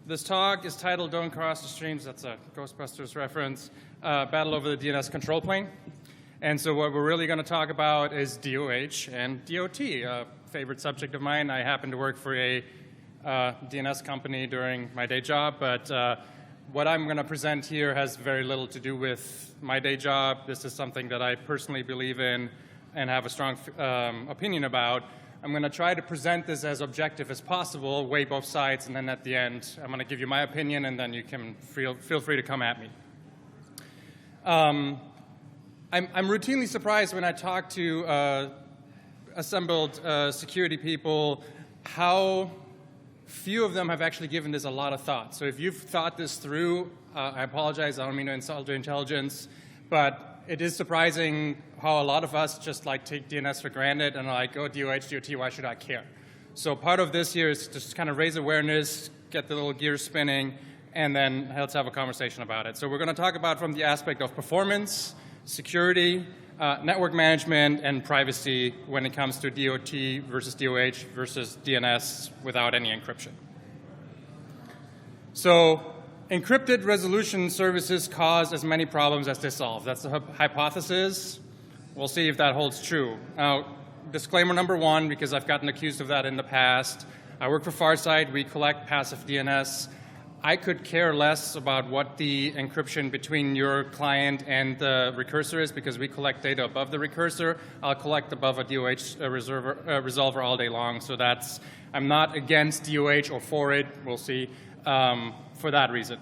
This talk is titled Don't Cross the Streams. That's a Ghostbusters reference. Battle over the DNS Control-Plane. And so what we're really going to talk about is DOH and DOT, a favorite subject of mine. I happen to work for a DNS company during my day job, but what I'm going to present here has very little to do with my day job. This is something that I personally believe in and have a strong opinion about. I'm going to try to present this as objective as possible, weigh both sides, and then at the end, I'm going to give you my opinion, and then you can feel free to come at me. I'm routinely surprised when I talk to assembled security people how few of them have actually given this a lot of thought. So if you've thought this through, I apologize, I don't mean to insult your intelligence, but it is surprising how a lot of us just like take DNS for granted and are like, oh, DOH, DOT, why should I care? So part of this here is just kind of raise awareness, get the little gears spinning, and then let's have a conversation about it. So we're going to talk about from the aspect of performance, security, network management, and privacy when it comes to DOT versus DOH versus DNS without any encryption. So encrypted resolution services cause as many problems as they solve. That's the hypothesis. We'll see if that holds true. Now, disclaimer number one, because I've gotten accused of that in the past. I work for Farsight. We collect passive DNS. I could care less about what the encryption between your client and the recursor is because we collect data above the recursor. I'll collect above a DOH resolver all day long. So I'm not against DOH or for it. We'll see for that reason.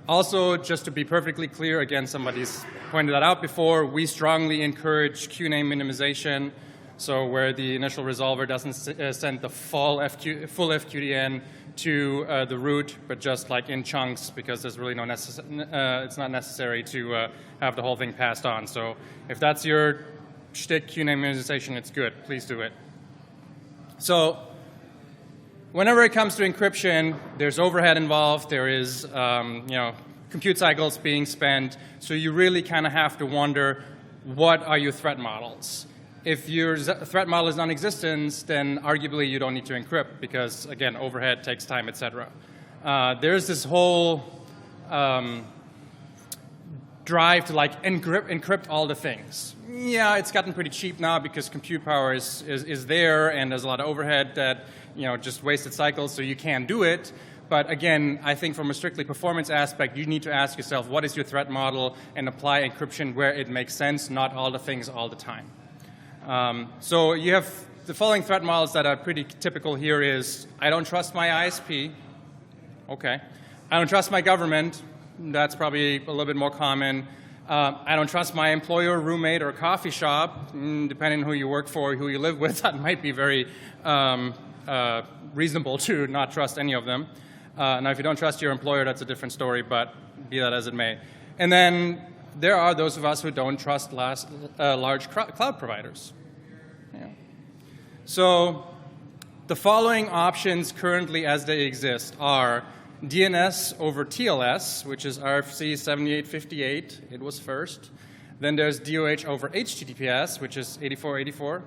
Also, just to be perfectly clear, again, somebody's pointed that out before, we strongly encourage QNAME minimization. So where the initial resolver doesn't send the full FQDN to the root, but just like in chunks, because there's really it's not necessary to have the whole thing passed on. So if that's your shtick, QNAME minimization, it's good. Please do it. So whenever it comes to encryption, there's overhead involved. There is compute cycles being spent. So you really kind of have to wonder, what are your threat models? If your threat model is non-existent, then arguably you don't need to encrypt because, again, overhead takes time, et cetera. There's this whole drive to like encrypt all the things. Yeah, it's gotten pretty cheap now because compute power is there and there's a lot of overhead that just wasted cycles, so you can do it. But again, I think from a strictly performance aspect, you need to ask yourself, what is your threat model, and apply encryption where it makes sense, not all the things all the time. So you have the following threat models that are pretty typical here is, I don't trust my ISP. Okay. I don't trust my government. That's probably a little bit more common. I don't trust my employer, roommate, or coffee shop. Depending on who you work for, who you live with, that might be very reasonable to not trust any of them. Now, if you don't trust your employer, that's a different story, but be that as it may. And then there are those of us who don't trust large cloud providers. Yeah. So the following options currently as they exist are DNS-over-TLS, which is RFC 7858. It was first. Then there's DOH-over-HTTPS, which is 8484.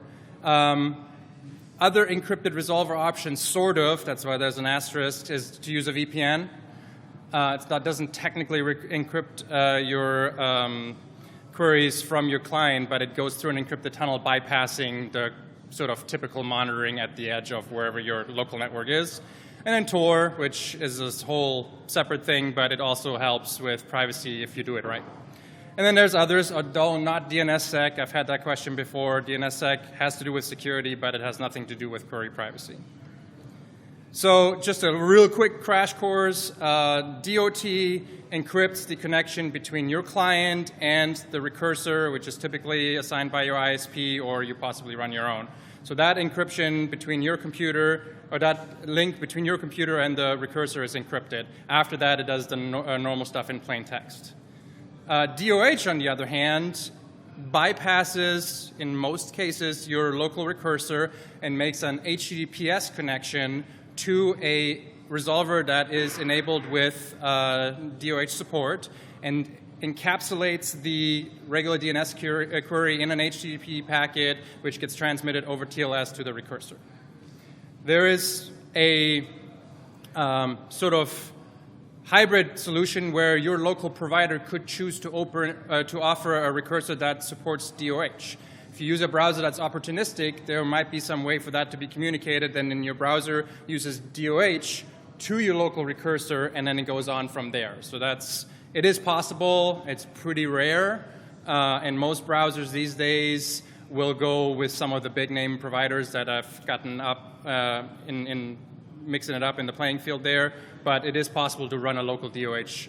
Other encrypted resolver options, sort of, that's why there's an asterisk, is to use a VPN. That doesn't technically encrypt your queries from your client, but it goes through an encrypted tunnel bypassing the sort of typical monitoring at the edge of wherever your local network is. And then Tor, which is this whole separate thing, but it also helps with privacy if you do it right. And then there's others, although not DNSSEC. I've had that question before. DNSSEC has to do with security, but it has nothing to do with query privacy. So just a real quick crash course. DOT encrypts the connection between your client and the recursor, which is typically assigned by your ISP, or you possibly run your own. So that encryption between your computer, or that link between your computer and the recursor is encrypted. After that, it does the normal stuff in plain text. DOH, on the other hand, bypasses, in most cases, your local recursor and makes an HTTPS connection to a resolver that is enabled with DOH support and encapsulates the regular DNS query in an HTTP packet, which gets transmitted over TLS to the recursor. There is a sort of hybrid solution where your local provider could choose to offer a recursor that supports DOH. If you use a browser that's opportunistic, there might be some way for that to be communicated, then in your browser uses DOH to your local recursor, and then it goes on from there. So it is possible. It's pretty rare, and most browsers these days will go with some of the big name providers that have gotten up in mixing it up in the playing field there. But it is possible to run a local DOH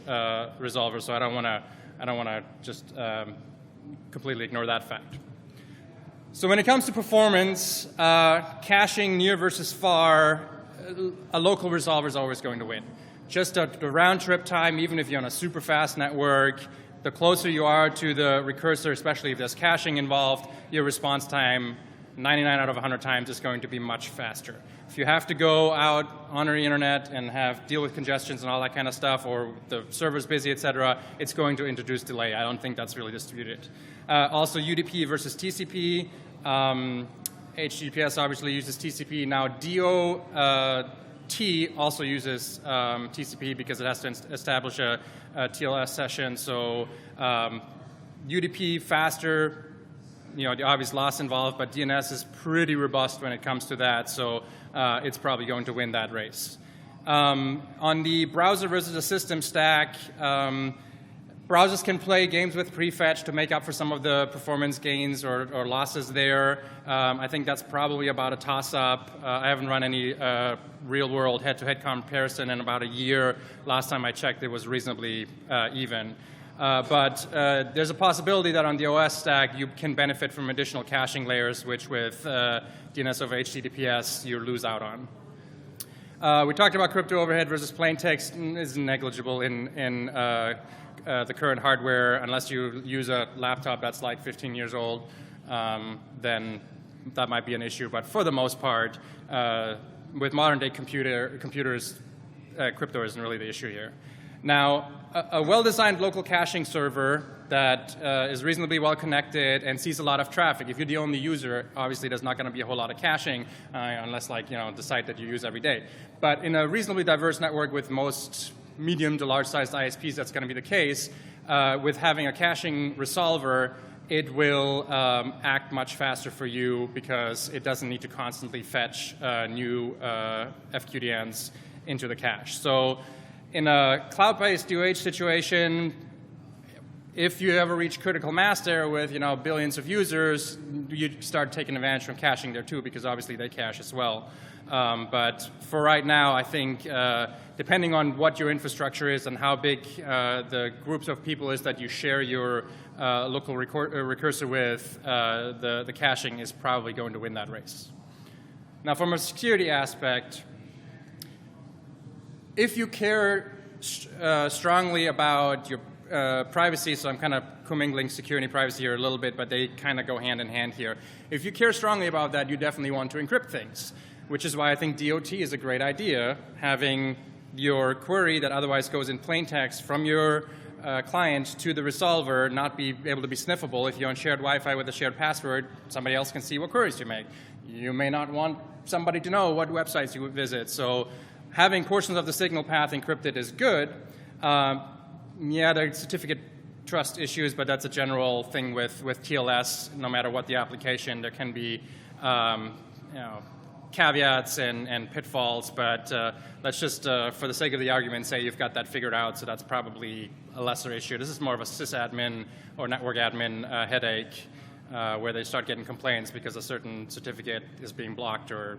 resolver. So I don't want to just completely ignore that fact. So when it comes to performance, caching near versus far, a local resolver is always going to win. Just the round trip time, even if you're on a super fast network, the closer you are to the recursor, especially if there's caching involved, your response time 99 out of 100 times is going to be much faster. If you have to go out on the internet and deal with congestions and all that kind of stuff, or the server's busy, et cetera, it's going to introduce delay. I don't think that's really distributed. Also, UDP versus TCP. HTTPS obviously uses TCP. Now, DOT also uses TCP because it has to establish a TLS session. So UDP faster, the obvious loss involved, but DNS is pretty robust when it comes to that. So it's probably going to win that race. On the browser versus the system stack, browsers can play games with prefetch to make up for some of the performance gains or losses there. I think that's probably about a toss-up. I haven't run any real-world head-to-head comparison in about a year. Last time I checked, it was reasonably even. But there's a possibility that on the OS stack, you can benefit from additional caching layers, which with DNS-over-HTTPS, you lose out on. We talked about crypto overhead versus plain text is negligible in the current hardware. Unless you use a laptop that's like 15 years old, then that might be an issue. But for the most part, with modern-day computers, crypto isn't really the issue here. Now, a well-designed local caching server that is reasonably well-connected and sees a lot of traffic. If you're the only user, obviously there's not going to be a whole lot of caching unless, the site that you use every day. But in a reasonably diverse network with most medium to large-sized ISPs, that's going to be the case. With having a caching resolver, it will act much faster for you because it doesn't need to constantly fetch new FQDNs into the cache. So in a cloud-based DOH situation, if you ever reach critical mass there with billions of users, you start taking advantage from caching there too, because obviously they cache as well. But for right now, I think depending on what your infrastructure is and how big the groups of people is that you share your local recursor with, the caching is probably going to win that race. Now, from a security aspect, if you care strongly about your privacy, so I'm kind of commingling security and privacy here a little bit, but they kind of go hand in hand here. If you care strongly about that, you definitely want to encrypt things, which is why I think DOT is a great idea, having your query that otherwise goes in plain text from your client to the resolver not be able to be sniffable. If you're on shared Wi-Fi with a shared password, somebody else can see what queries you make. You may not want somebody to know what websites you visit. So having portions of the signal path encrypted is good. Yeah, there are certificate trust issues, but that's a general thing with TLS. No matter what the application, there can be caveats and pitfalls, but let's just, for the sake of the argument, say you've got that figured out, so that's probably a lesser issue. This is more of a sysadmin or network admin headache where they start getting complaints because a certain certificate is being blocked or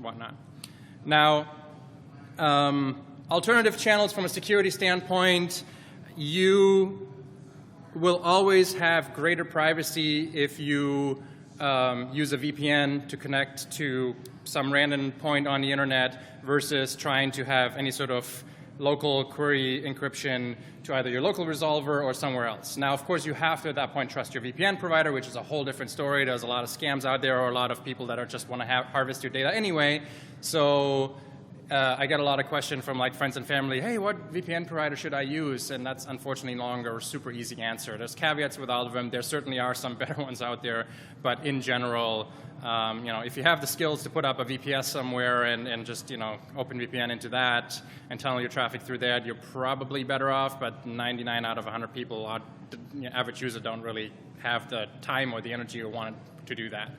whatnot. Now, alternative channels from a security standpoint, you will always have greater privacy if you use a VPN to connect to some random point on the internet versus trying to have any sort of local query encryption to either your local resolver or somewhere else. Now, of course, you have to, at that point, trust your VPN provider, which is a whole different story. There's a lot of scams out there or a lot of people that just want to harvest your data anyway. So I get a lot of questions from like friends and family, hey, what VPN provider should I use? And that's unfortunately no longer a super easy answer. There's caveats with all of them. There certainly are some better ones out there, but in general, if you have the skills to put up a VPS somewhere and just open VPN into that and tunnel your traffic through that, you're probably better off. But 99 out of 100 people, average user, don't really have the time or the energy or want to do that.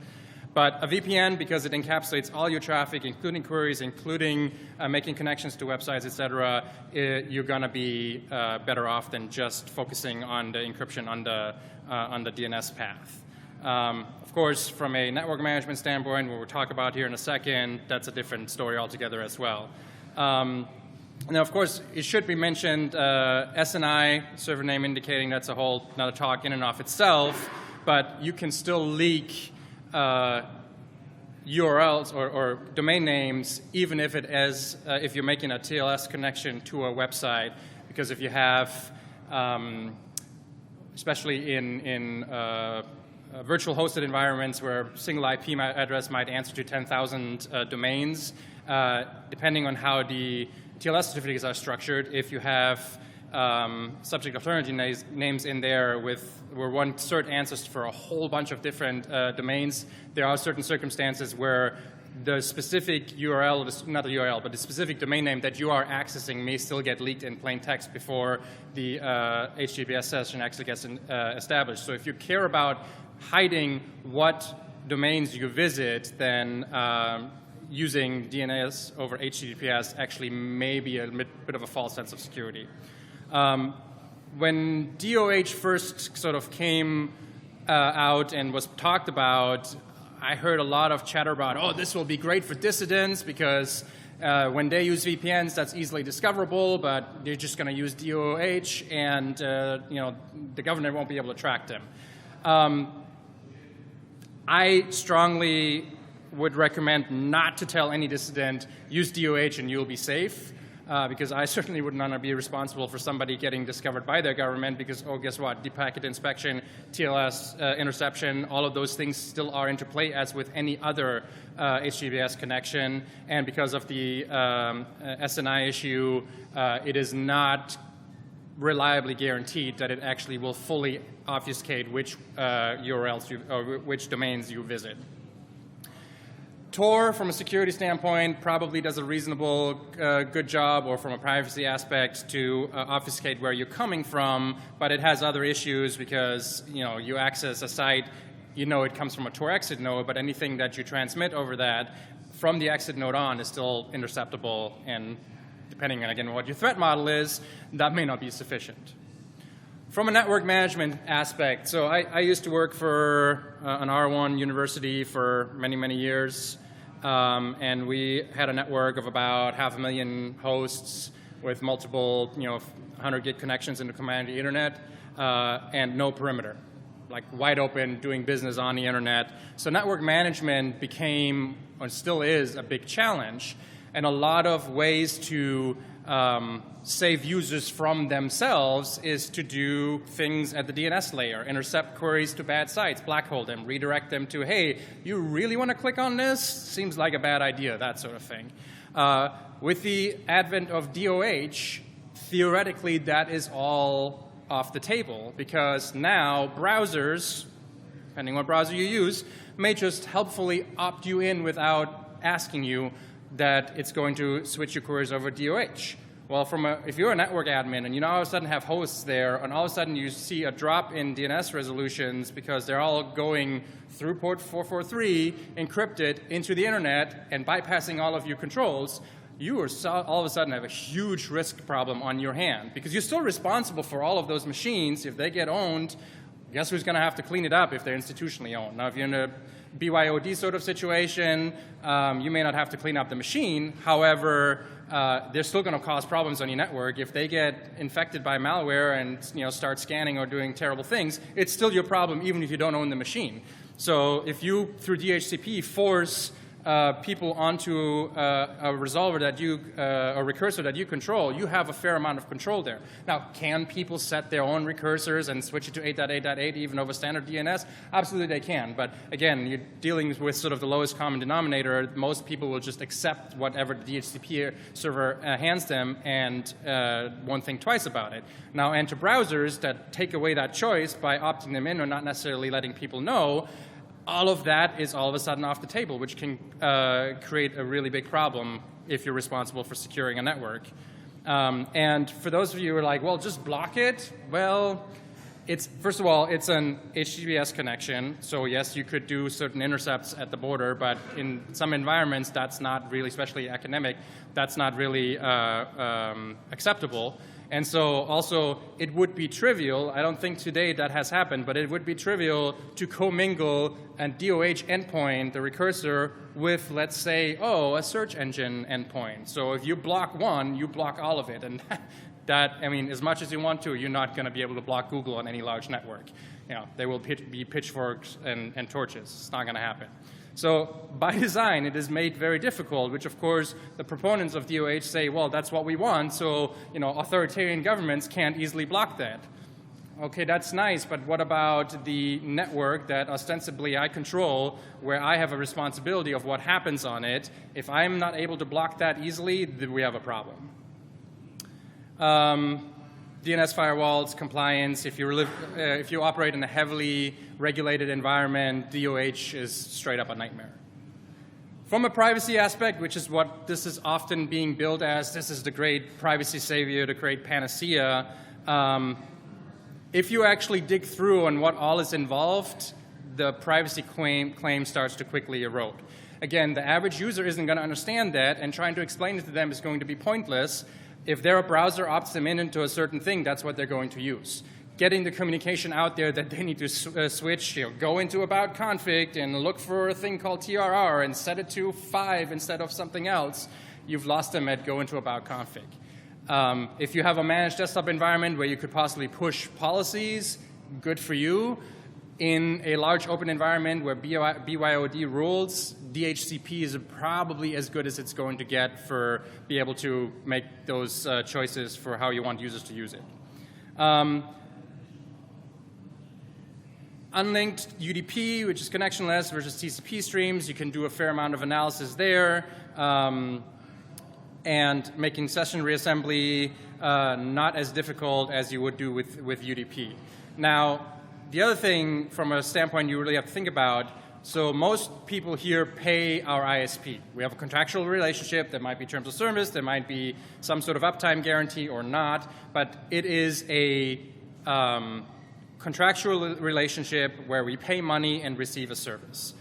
But a VPN, because it encapsulates all your traffic, including queries, including making connections to websites, et cetera, you're going to be better off than just focusing on the encryption on the DNS path. Of course, from a network management standpoint, what we'll talk about here in a second, that's a different story altogether as well. Now, of course, it should be mentioned, SNI, server name indicating, that's a whole another talk in and of itself, but you can still leak URLs or domain names, even if it is if you're making a TLS connection to a website, because if you have, especially in virtual hosted environments where a single IP address might answer to 10,000 domains, depending on how the TLS certificates are structured, if you have subject alternative names in there where one cert answers for a whole bunch of different domains, there are certain circumstances where the specific URL, not the URL, but the specific domain name that you are accessing may still get leaked in plain text before the HTTPS session actually gets established. So if you care about hiding what domains you visit, then using DNS-over-HTTPS actually may be a bit of a false sense of security. When DOH first sort of came out and was talked about, I heard a lot of chatter about, oh, this will be great for dissidents because when they use VPNs, that's easily discoverable, but they're just going to use DOH and the government won't be able to track them. I strongly would recommend not to tell any dissident, use DOH and you'll be safe. Because I certainly wouldn't want to be responsible for somebody getting discovered by their government because, oh, guess what, deep packet inspection, TLS interception, all of those things still are into play as with any other HTTPS connection. And because of the SNI issue, it is not reliably guaranteed that it actually will fully obfuscate which URLs or which domains you visit. Tor, from a security standpoint, probably does a reasonable, good job, or from a privacy aspect, to obfuscate where you're coming from, but it has other issues because, you access a site, it comes from a Tor exit node, but anything that you transmit over that from the exit node on is still interceptable, and depending on, again, what your threat model is, that may not be sufficient. From a network management aspect, so I used to work for an R1 university for many, many years. And we had a network of about 500,000 hosts with multiple, 100 gig connections into command internet, and no perimeter, like wide open, doing business on the internet. So network management became, or still is, a big challenge, and a lot of ways to save users from themselves is to do things at the DNS layer, intercept queries to bad sites, black hole them, redirect them to, hey, you really want to click on this? Seems like a bad idea, that sort of thing. With the advent of DOH, theoretically that is all off the table because now browsers, depending on what browser you use, may just helpfully opt you in without asking you that it's going to switch your queries over DOH. Well, if you're a network admin and you all of a sudden have hosts there, and all of a sudden you see a drop in DNS resolutions because they're all going through port 443, encrypted, into the internet, and bypassing all of your controls, you all of a sudden have a huge risk problem on your hand because you're still responsible for all of those machines. If they get owned, guess who's going to have to clean it up if they're institutionally owned? Now, if you're in a BYOD sort of situation, you may not have to clean up the machine. However, they're still going to cause problems on your network. If they get infected by malware and start scanning or doing terrible things, it's still your problem even if you don't own the machine. So if you, through DHCP, force people onto a resolver that a recursor that you control, you have a fair amount of control there. Now, can people set their own recursors and switch it to 8.8.8 even over standard DNS? Absolutely they can. But again, you're dealing with sort of the lowest common denominator. Most people will just accept whatever the DHCP server hands them and won't think twice about it. Now, enter browsers that take away that choice by opting them in or not necessarily letting people know. All of that is all of a sudden off the table, which can create a really big problem if you're responsible for securing a network. And for those of you who are like, well, just block it, well, first of all, it's an HTTPS connection. So yes, you could do certain intercepts at the border, but in some environments, that's not really, especially academic, that's not really acceptable. And so also, it would be trivial, I don't think today that has happened, but it would be trivial to commingle a DOH endpoint, the recursor, with, let's say, a search engine endpoint. So if you block one, you block all of it. And that, I mean, as much as you want to, you're not going to be able to block Google on any large network. You know, there will be pitchforks and torches. It's not going to happen. So by design, it is made very difficult, which of course the proponents of DOH say, well, that's what we want, so authoritarian governments can't easily block that. Okay, that's nice, but what about the network that ostensibly I control, where I have a responsibility of what happens on it? If I'm not able to block that easily, then we have a problem. DNS firewalls, compliance, if you operate in a heavily regulated environment, DOH is straight up a nightmare. From a privacy aspect, which is what this is often being billed as, this is the great privacy savior, the great panacea, if you actually dig through on what all is involved, the privacy claim starts to quickly erode. Again, the average user isn't going to understand that, and trying to explain it to them is going to be pointless. If their browser opts them into a certain thing, that's what they're going to use. Getting the communication out there that they need to switch, go into about config and look for a thing called TRR and set it to 5 instead of something else, you've lost them at go into about config. If you have a managed desktop environment where you could possibly push policies, good for you. In a large open environment where BYOD rules, DHCP is probably as good as it's going to get for be able to make those choices for how you want users to use it. Unlinked UDP, which is connectionless versus TCP streams, you can do a fair amount of analysis there. And making session reassembly not as difficult as you would do with UDP. Now, the other thing from a standpoint you really have to think about, so most people here pay our ISP. We have a contractual relationship. There might be terms of service. There might be some sort of uptime guarantee or not. But it is a contractual relationship where we pay money and receive a service.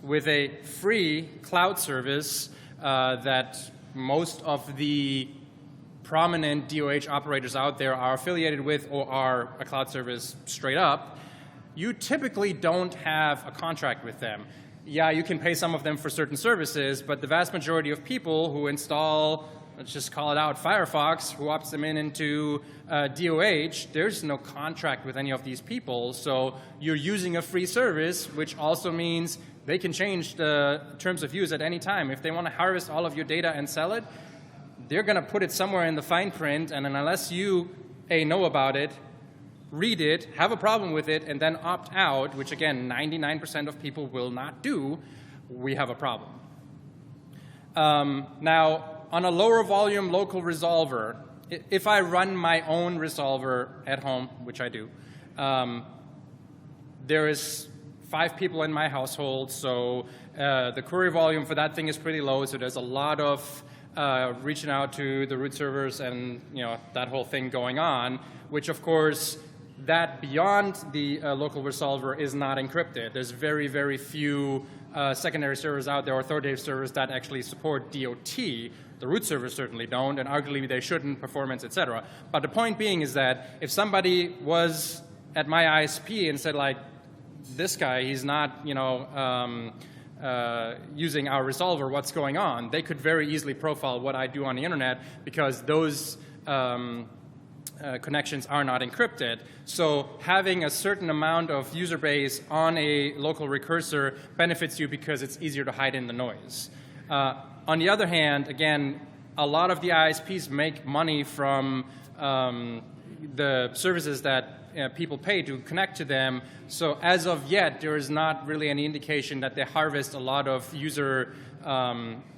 With a free cloud service that most of the prominent DOH operators out there are affiliated with or are a cloud service straight up, you typically don't have a contract with them. Yeah, you can pay some of them for certain services, but the vast majority of people who install, let's just call it out, Firefox, who opts them into DOH, there's no contract with any of these people, so you're using a free service, which also means they can change the terms of use at any time. If they want to harvest all of your data and sell it, they're going to put it somewhere in the fine print, and unless you, A, know about it, read it, have a problem with it, and then opt out, which again, 99% of people will not do, we have a problem. Now, on a lower volume local resolver, if I run my own resolver at home, which I do, there is 5 people in my household, so the query volume for that thing is pretty low, so there's a lot of reaching out to the root servers and that whole thing going on, which of course that beyond the local resolver is not encrypted. There's very, very few secondary servers out there, authoritative servers that actually support DOT. The root servers certainly don't, and arguably they shouldn't, performance, etc. But the point being is that if somebody was at my ISP and said, like, this guy, he's not, using our resolver, what's going on, they could very easily profile what I do on the internet, because those connections are not encrypted. So having a certain amount of user base on a local recursor benefits you because it's easier to hide in the noise. On the other hand, again, a lot of the ISPs make money from the services that people pay to connect to them. So as of yet, there is not really any indication that they harvest a lot of user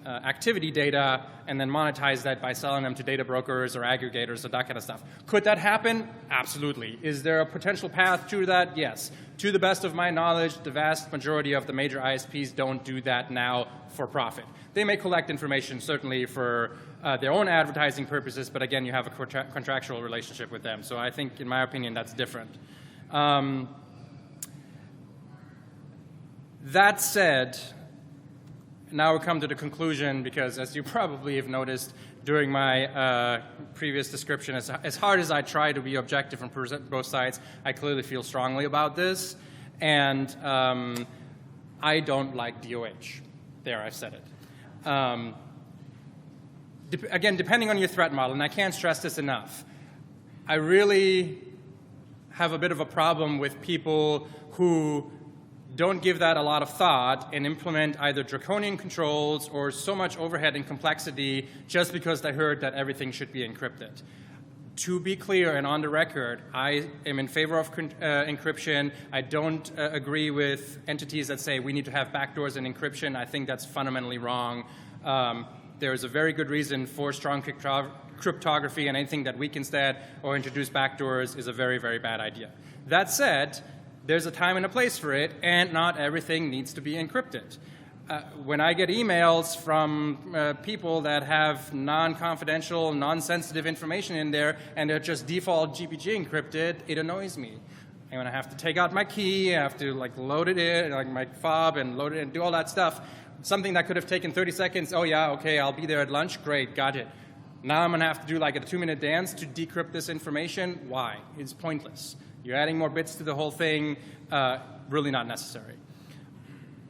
activity data and then monetize that by selling them to data brokers or aggregators or that kind of stuff. Could that happen? Absolutely. Is there a potential path to that? Yes. To the best of my knowledge, the vast majority of the major ISPs don't do that now for profit. They may collect information certainly for their own advertising purposes, but again, you have a contractual relationship with them. So I think, in my opinion, that's different. That said, now we come to the conclusion, because as you probably have noticed during my previous description, as hard as I try to be objective and present both sides, I clearly feel strongly about this. And I don't like DOH. There, I've said it. Again, depending on your threat model, and I can't stress this enough, I really have a bit of a problem with people who don't give that a lot of thought and implement either draconian controls or so much overhead and complexity just because they heard that everything should be encrypted. To be clear and on the record, I am in favor of encryption. I don't agree with entities that say we need to have backdoors in encryption. I think that's fundamentally wrong. There is a very good reason for strong cryptography, and anything that weakens that or introduce backdoors is a very, very bad idea. That said, there's a time and a place for it, and not everything needs to be encrypted. When I get emails from people that have non-confidential, non-sensitive information in there, and they're just default GPG encrypted, it annoys me. And when I have to take out my key, I have to like load it in, like my fob, and load it and do all that stuff, something that could have taken 30 seconds, oh yeah, okay, I'll be there at lunch, great, got it. Now I'm going to have to do like a 2-minute dance to decrypt this information. Why? It's pointless. You're adding more bits to the whole thing, really not necessary.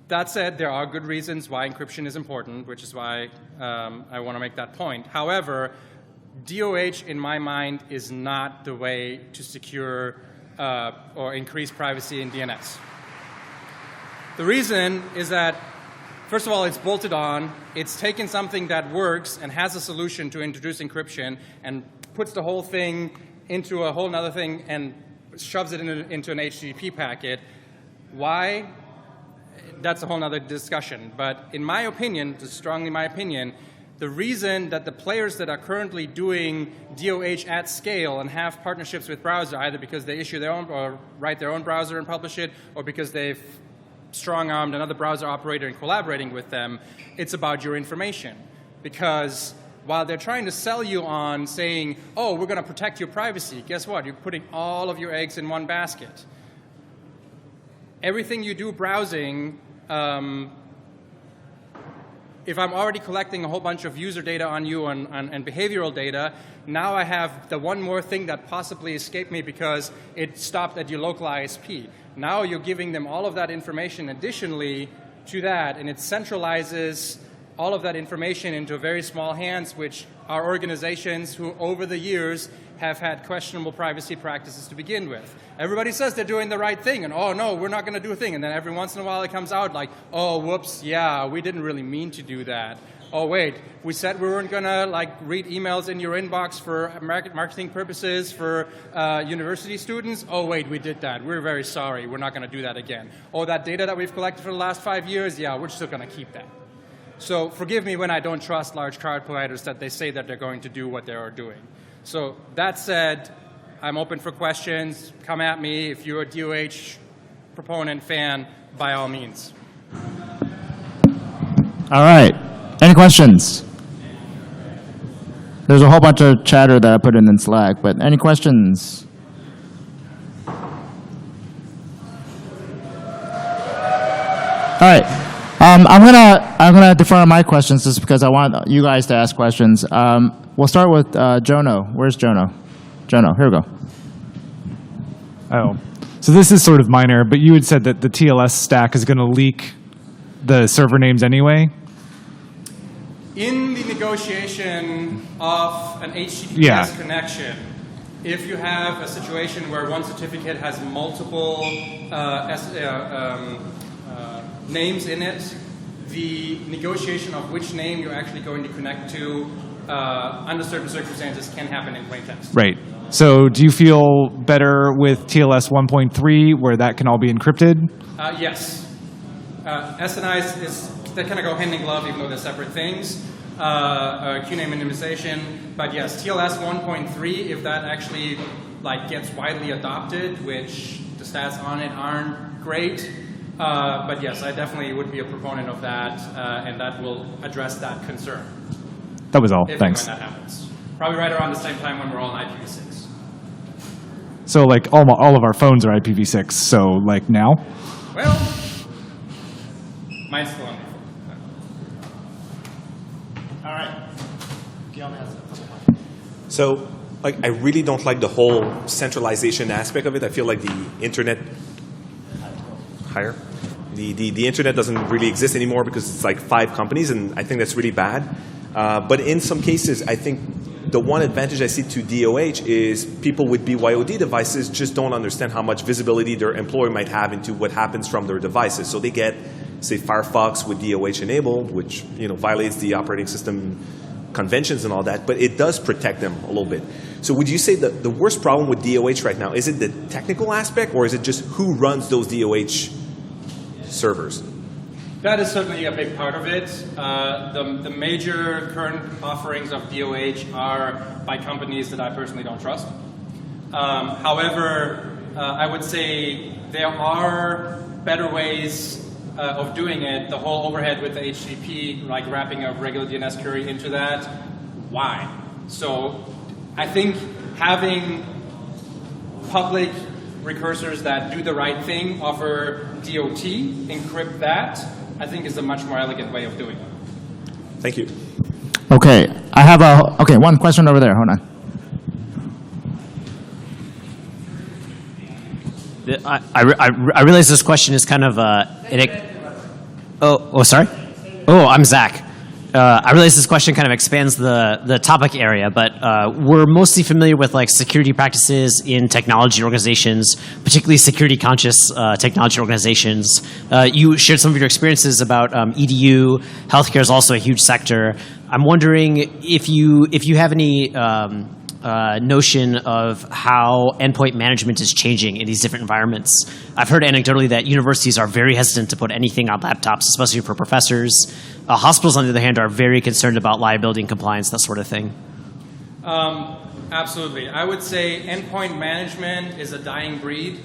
That said, there are good reasons why encryption is important, which is why I want to make that point. However, DOH, in my mind, is not the way to secure or increase privacy in DNS. The reason is that, first of all, it's bolted on. It's taken something that works and has a solution to introduce encryption and puts the whole thing into a whole other thing and shoves it into an HTTP packet. Why? That's a whole other discussion. But in my opinion, just strongly my opinion, the reason that the players that are currently doing DOH at scale and have partnerships with browser, either because they issue their own or write their own browser and publish it, or because they've strong-armed another browser operator and collaborating with them, it's about your information. Because while they're trying to sell you on saying, oh, we're going to protect your privacy, guess what? You're putting all of your eggs in one basket. Everything you do browsing, if I'm already collecting a whole bunch of user data on you and behavioral data, now I have the one more thing that possibly escaped me because it stopped at your local ISP. Now you're giving them all of that information additionally to that, and it centralizes all of that information into very small hands, which are organizations who over the years have had questionable privacy practices to begin with. Everybody says they're doing the right thing, and oh no, we're not going to do a thing. And then every once in a while it comes out like, oh, whoops, yeah, we didn't really mean to do that. Oh wait, we said we weren't going to like read emails in your inbox for marketing purposes for university students. Oh wait, we did that. We're very sorry. We're not going to do that again. Oh, that data that we've collected for the last 5 years, yeah, we're still going to keep that. So forgive me when I don't trust large cloud providers that they say that they're going to do what they are doing. So that said, I'm open for questions. Come at me. If you're a DOH proponent, fan, by all means. All right. Any questions? There's a whole bunch of chatter that I put in Slack, but any questions? All right. I'm gonna defer my questions just because I want you guys to ask questions. We'll start with Jono. Where's Jono? Jono, here we go. Oh, so this is sort of minor, but you had said that the TLS stack is going to leak the server names anyway? In the negotiation of an HTTPS connection, If you have a situation where one certificate has multiple names in it, the negotiation of which name you're actually going to connect to under certain circumstances can happen in plain text. Right. So do you feel better with TLS 1.3 where that can all be encrypted? Yes. SNI they kind of go hand in glove even though they're separate things. QNAME minimization, but yes, TLS 1.3, if that actually gets widely adopted, which the stats on it aren't great, but yes, I definitely would be a proponent of that, and that will address that concern. That was all. If Thanks. and when that happens. Probably right around the same time when we're all on IPv6. So all of our phones are IPv6. So now? Well, mine's still on my phone. All right. So, I really don't like the whole centralization aspect of it. I feel like the internet the internet doesn't really exist anymore because it's 5 companies, and I think that's really bad. But in some cases, I think the one advantage I see to DOH is people with BYOD devices just don't understand how much visibility their employer might have into what happens from their devices. So they get, say, Firefox with DOH enabled, which violates the operating system conventions and all that, but it does protect them a little bit. So would you say that the worst problem with DOH right now, is it the technical aspect, or is it just who runs those DOH servers? That is certainly a big part of it. The major current offerings of DOH are by companies that I personally don't trust. However, I would say there are better ways of doing it. The whole overhead with the HTTP, wrapping a regular DNS query into that, why? So I think having public recursors that do the right thing, offer DOT, encrypt that, I think is a much more elegant way of doing it. Thank you. Okay, I have one question over there. Hold on. I realize this question is kind of sorry. Oh, I'm Zach. I realize this question kind of expands the topic area, but we're mostly familiar with security practices in technology organizations, particularly security conscious technology organizations. You shared some of your experiences about EDU. Healthcare is also a huge sector. I'm wondering if you have any notion of how endpoint management is changing in these different environments. I've heard anecdotally that universities are very hesitant to put anything on laptops, especially for professors. Hospitals, on the other hand, are very concerned about liability and compliance, that sort of thing. Absolutely. I would say endpoint management is a dying breed.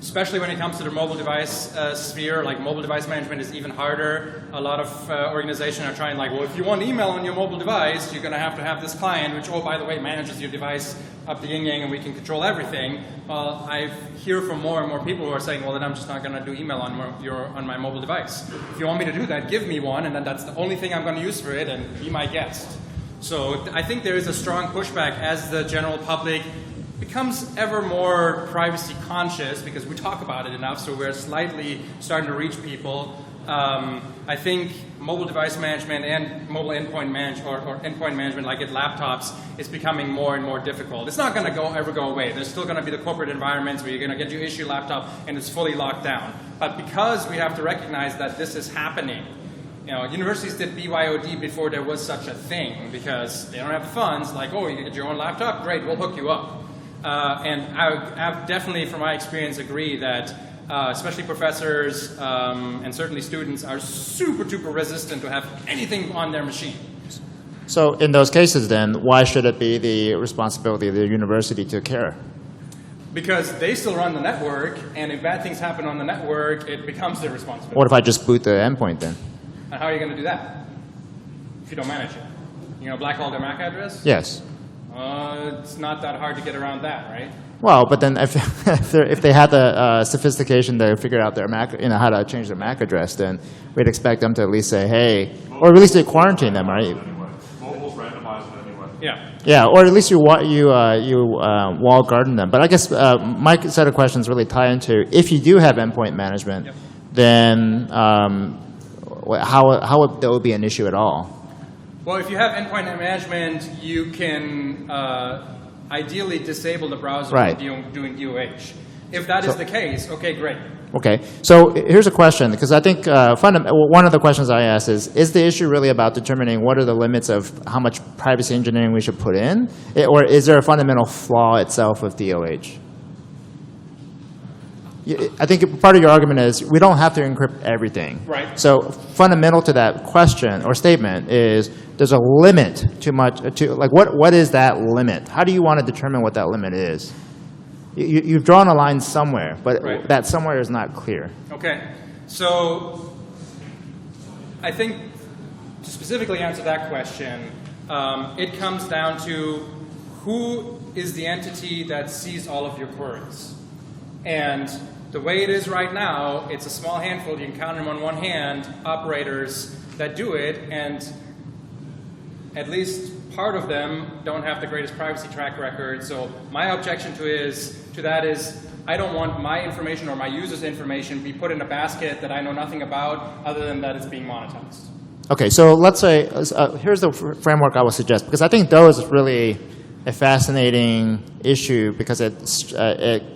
Especially when it comes to the mobile device sphere, mobile device management is even harder. A lot of organizations are trying well, if you want email on your mobile device, you're going to have this client, which, oh, by the way, manages your device up the yin-yang, and we can control everything. Well, I hear from more and more people who are saying, well, then I'm just not going to do email on my mobile device. If you want me to do that, give me one, and then that's the only thing I'm going to use for it, and be my guest. So I think there is a strong pushback as the general public becomes ever more privacy conscious, because we talk about it enough, so we're slightly starting to reach people. I think mobile device management and mobile endpoint endpoint management, like at laptops, is becoming more and more difficult. It's not going to ever go away. There's still going to be the corporate environments where you're going to get your issue laptop and it's fully locked down. But because we have to recognize that this is happening, universities did BYOD before there was such a thing, because they don't have the funds. Oh, you get your own laptop? Great, we'll hook you up. And I definitely, from my experience, agree that especially professors and certainly students are super duper resistant to have anything on their machine. So in those cases, then, why should it be the responsibility of the university to care? Because they still run the network, and if bad things happen on the network, it becomes their responsibility. What if I just boot the endpoint then? And how are you going to do that if you don't manage it? You're going to blackball their MAC address? Yes. It's not that hard to get around that, right? Well, but then if they had the sophistication to figure out their MAC, how to change their MAC address, then we'd expect them to at least say, hey, or at least they quarantine them, right? Mobile's randomized anyway. Yeah. Yeah, or at least you wall garden them. But I guess my set of questions really tie into, if you do have endpoint management, then how would that be an issue at all? Well, if you have endpoint management, you can ideally disable the browser Right. when doing DOH. If that is the case, okay, great. Okay, so here's a question, because I think one of the questions I asked is the issue really about determining what are the limits of how much privacy engineering we should put in, or is there a fundamental flaw itself with DOH? I think part of your argument is we don't have to encrypt everything. Right. So fundamental to that question or statement is there's a limit like what is that limit? How do you want to determine what that limit is? You've drawn a line somewhere, but Right. that somewhere is not clear. Okay, so I think to specifically answer that question, it comes down to who is the entity that sees all of your queries. And the way it is right now, it's a small handful, you can count them on one hand, operators that do it, and at least part of them don't have the greatest privacy track record. So my objection to that is I don't want my information or my user's information be put in a basket that I know nothing about other than that it's being monetized. Okay, so let's say, here's the framework I would suggest, because I think DOH is really a fascinating issue because it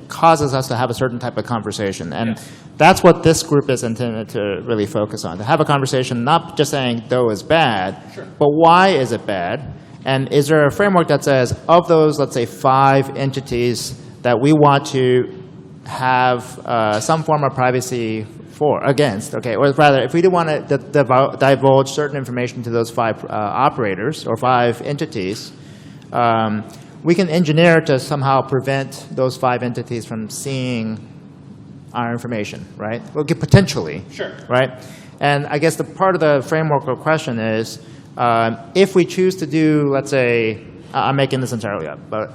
causes us to have a certain type of conversation. And that's what this group is intended to really focus on, to have a conversation not just saying DOH is bad, but why is it bad? And is there a framework that says, of those, let's say, 5 entities that we want to have some form of privacy against, okay, or rather, if we do want to divulge certain information to those 5 operators or 5 entities, we can engineer to somehow prevent those 5 entities from seeing our information, right? Well, potentially, right? And I guess the part of the framework or question is, if we choose to do, let's say, I'm making this entirely up, but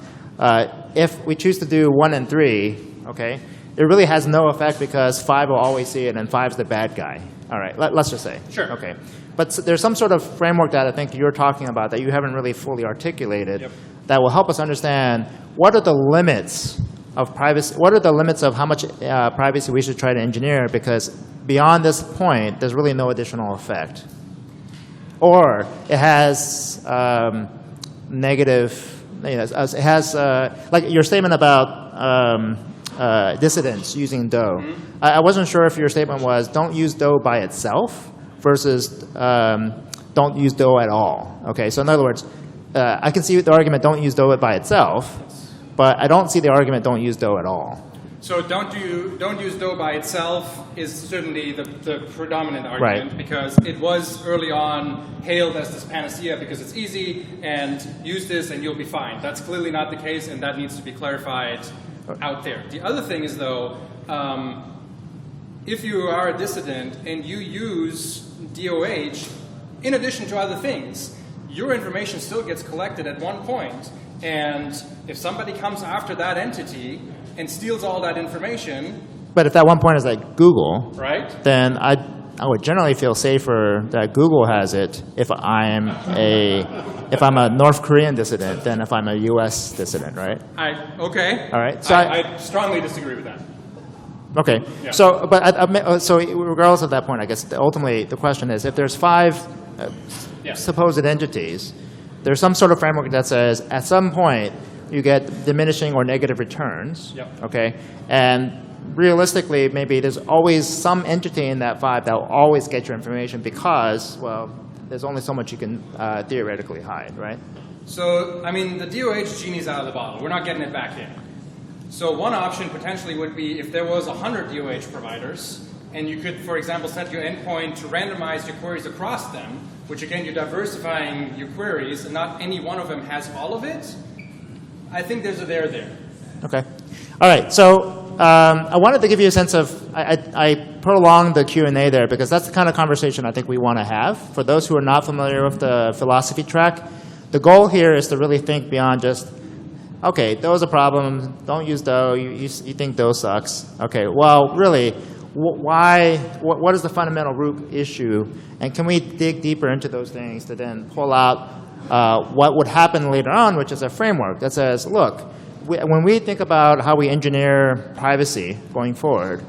if we choose to do 1 and 3, okay, it really has no effect because 5 will always see it and 5's the bad guy. All right, let's just say. Sure. Okay. But there's some sort of framework that I think you're talking about that you haven't really fully articulated that will help us understand what are the limits of privacy, what are the limits of how much privacy we should try to engineer, because beyond this point, there's really no additional effect. Or it has negative, it has, like your statement about dissidents using DOH. I wasn't sure if your statement was don't use DOH by itself versus don't use DOH at all. Okay, so in other words, I can see the argument don't use DOH by itself, but I don't see the argument don't use DOH at all. So don't use DOH by itself is certainly the predominant argument, because it was early on hailed as this panacea because it's easy and use this and you'll be fine. That's clearly not the case, and that needs to be clarified out there. The other thing is, though, if you are a dissident and you use DOH in addition to other things, your information still gets collected at one point, and if somebody comes after that entity and steals all that information. But if that one point is like Google, right, then I would generally feel safer that Google has it if I'm a North Korean dissident than if I'm a U.S. dissident, right? Okay. All right. So I strongly disagree with that. Okay. Yeah. So, but so regardless of that point, I guess ultimately the question is, if there's 5 supposed entities, there's some sort of framework that says at some point you get diminishing or negative returns. Okay. And realistically, maybe there's always some entity in that 5 that will always get your information because, well, there's only so much you can theoretically hide, right? So, I mean, the DOH genie's out of the bottle. We're not getting it back in. So one option potentially would be if there was 100 DOH providers, and you could, for example, set your endpoint to randomize your queries across them, which again, you're diversifying your queries, and not any one of them has all of it. I think there's a there. Okay. All right. So I wanted to give you a sense of, I prolonged the Q&A there because that's the kind of conversation I think we want to have. For those who are not familiar with the philosophy track, the goal here is to really think beyond just, okay, DOH is a problem, don't use DOH, you think DOH sucks. Okay, well, really, what is the fundamental root issue? And can we dig deeper into those things to then pull out what would happen later on, which is a framework that says, look, when we think about how we engineer privacy going forward,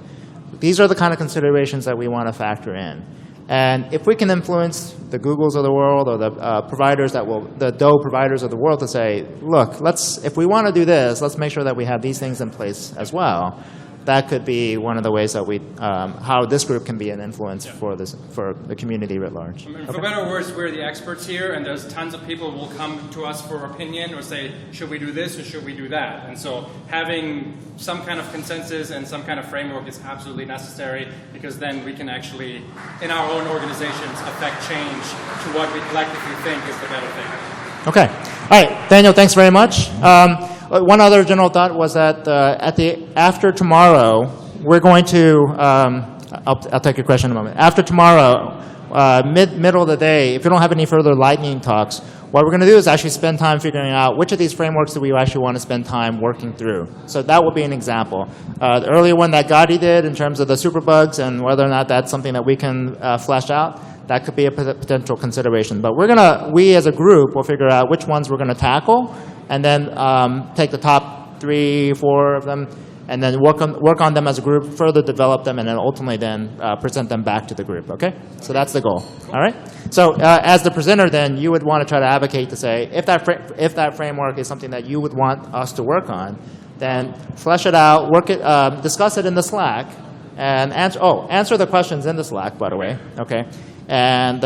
these are the kind of considerations that we want to factor in. And if we can influence the Googles of the world or the providers the DOH providers of the world to say, look, if we want to do this, let's make sure that we have these things in place as well. That could be one of the ways that how this group can be an influence for the community writ large. I mean, for better or worse, we're the experts here, and there's tons of people who will come to us for opinion or say, should we do this or should we do that? And so having some kind of consensus and some kind of framework is absolutely necessary, because then we can actually, in our own organizations, affect change to what we collectively think is the better thing. Okay. All right, Daniel, thanks very much. One other general thought was that after tomorrow, we're going to, I'll take your question in a moment. After tomorrow, middle of the day, if you don't have any further lightning talks, what we're going to do is actually spend time figuring out which of these frameworks do we actually want to spend time working through. So that will be an example. The earlier one that Gadi did in terms of the superbugs and whether or not that's something that we can flesh out, that could be a potential consideration. But we as a group will figure out which ones we're going to tackle, and then take the top 3, 4 of them, and then work on them as a group, further develop them, and then ultimately then present them back to the group. Okay, so that's the goal. All right. So as the presenter, then you would want to try to advocate to say if that framework is something that you would want us to work on, then flesh it out, discuss it in the Slack, and answer the questions in the Slack, by the way. Okay, and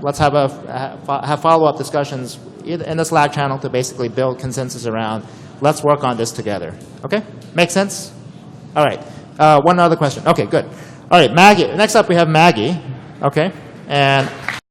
let's have follow-up discussions in the Slack channel to basically build consensus around, let's work on this together. Okay? Make sense? All right. One other question. Okay, good. All right, Maggie. Next up we have Maggie. Okay? And